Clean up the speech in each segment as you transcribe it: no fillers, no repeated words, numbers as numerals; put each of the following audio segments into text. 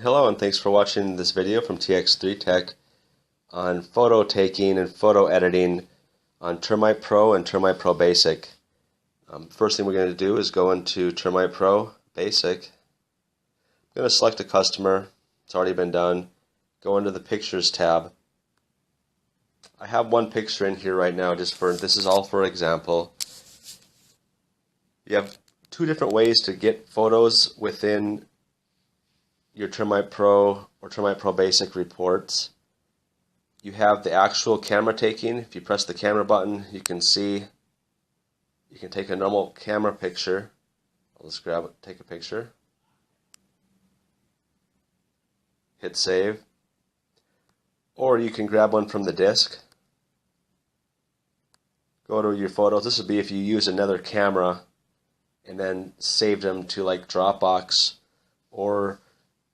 Hello and thanks for watching this video from Tx3Tech on photo taking and photo editing on TermitePro and TermitePro Basic. First thing we're going to do is go into TermitePro Basic. I'm going to select a customer. It's already been done. Go into the Pictures tab. I have one picture in here right now just for, this is all for example. You have two different ways to get photos within your TermitePro or TermitePro Basic reports. You have the actual camera taking. If you press the camera button, you can see, you can take a normal camera picture. I'll just grab it, take a picture. Hit save. Or you can grab one from the disk. Go to your photos. This would be if you use another camera and then saved them to like Dropbox or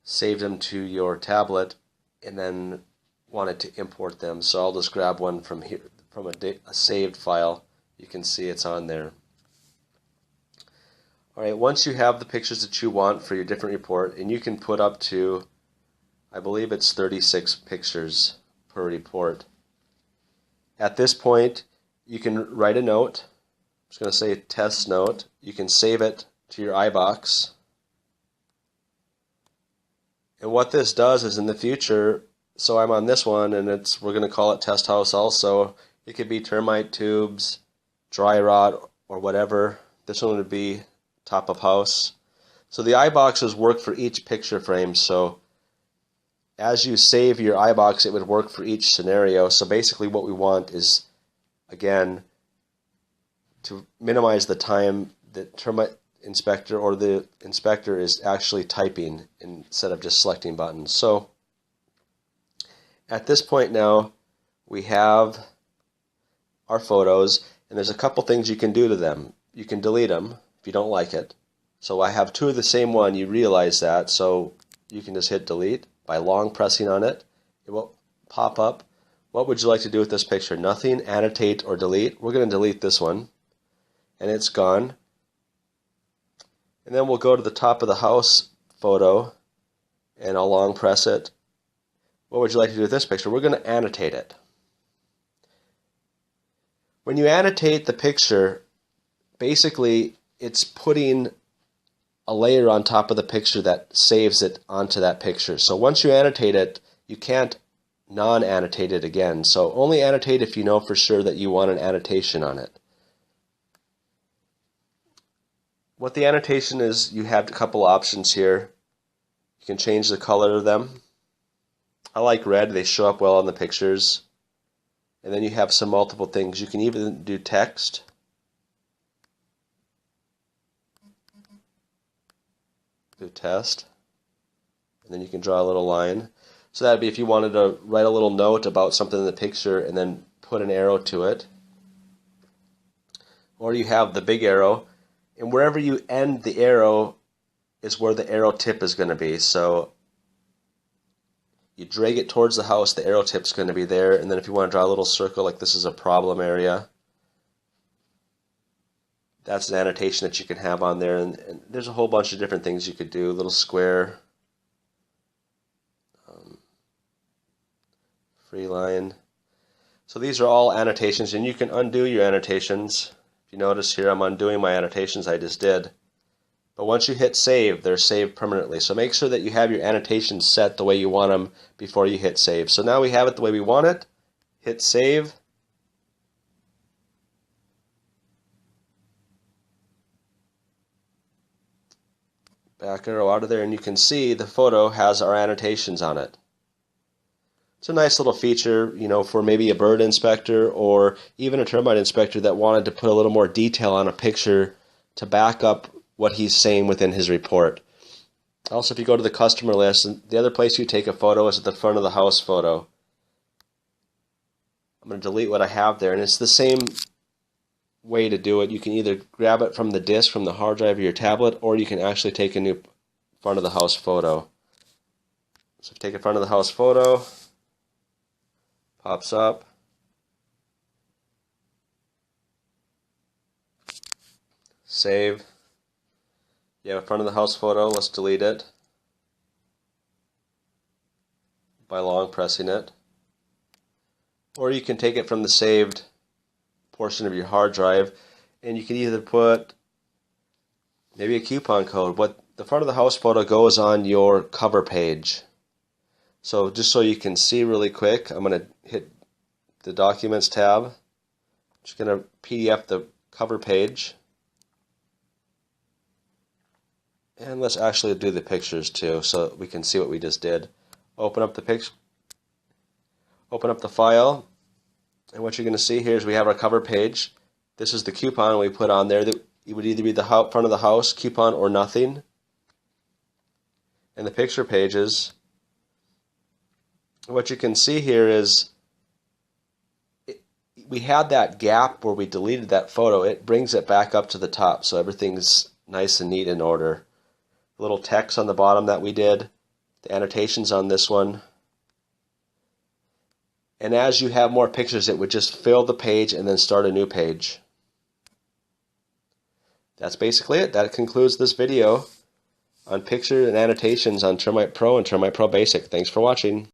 saved them to your tablet and then wanted to import them. So I'll just grab one from here, from a saved file. You can see it's on there. Alright, once you have the pictures that you want for your different report, and you can put up to, I believe it's 36 pictures per report. At this point, you can write a note. I'm just going to say test note. You can save it to your iBox. And what this does is in the future, so I'm on this one and we're going to call it test house also. It could be termite tubes, dry rot, or whatever. This one would be top of house. So the iBoxes work for each picture frame. So as you save your iBox, it would work for each scenario. So basically what we want is, again, to minimize the time that termite inspector or the inspector is actually typing instead of just selecting buttons. So at this point now we have our photos, and there's a couple things you can do to them. You can delete them if you don't like it. So I have two of the same one. You realize that, so you can just hit delete by long pressing on it. It will pop up. What would you like to do with this picture? Nothing, annotate, or delete. We're going to delete this one, and it's gone. And then we'll go to the top of the house photo and I'll long press it. What would you like to do with this picture? We're going to annotate it. When you annotate the picture, basically it's putting a layer on top of the picture that saves it onto that picture. So once you annotate it, you can't non-annotate it again. So only annotate if you know for sure that you want an annotation on it. What the annotation is, you have a couple options here. You can change the color of them. I like red, they show up well on the pictures. And then you have some multiple things. You can even do text. Do test. And then you can draw a little line. So that would be if you wanted to write a little note about something in the picture and then put an arrow to it. Or you have the big arrow. And wherever you end the arrow is where the arrow tip is going to be. So you drag it towards the house, the arrow tip is going to be there. And then if you want to draw a little circle, like this is a problem area, that's an annotation that you can have on there. And there's a whole bunch of different things you could do. A little square, free line. So these are all annotations, and you can undo your annotations. If you notice here, I'm undoing my annotations I just did. But once you hit save, they're saved permanently. So make sure that you have your annotations set the way you want them before you hit save. So now we have it the way we want it. Hit save. Back arrow out of there, and you can see the photo has our annotations on it. It's a nice little feature, you know, for maybe a bird inspector or even a termite inspector that wanted to put a little more detail on a picture to back up what he's saying within his report. Also, if you go to the customer list, the other place you take a photo is at the front of the house photo. I'm going to delete what I have there, and it's the same way to do it. You can either grab it from the disk, from the hard drive of your tablet, or you can actually take a new front of the house photo. So take a front of the house photo. Pops up. Save. You have a front of the house photo. Let's delete it. by long pressing it. Or you can take it from the saved portion of your hard drive, and you can either put maybe a coupon code. What the front of the house photo goes on your cover page. So just so you can see really quick, I'm going to hit the Documents tab. I'm just going to PDF the cover page. And let's actually do the pictures too, so we can see what we just did. Open up the picture. Open up the file, and what you're going to see here is we have our cover page. This is the coupon we put on there. That it would either be the front of the house coupon or nothing. And the picture pages. What you can see here is we had that gap where we deleted that photo. It brings it back up to the top, so everything's nice and neat in order. Little text on the bottom that we did, the annotations on this one. And as you have more pictures, it would just fill the page and then start a new page. That's basically it. That concludes this video on picture and annotations on TermitePro and TermitePro Basic. Thanks for watching.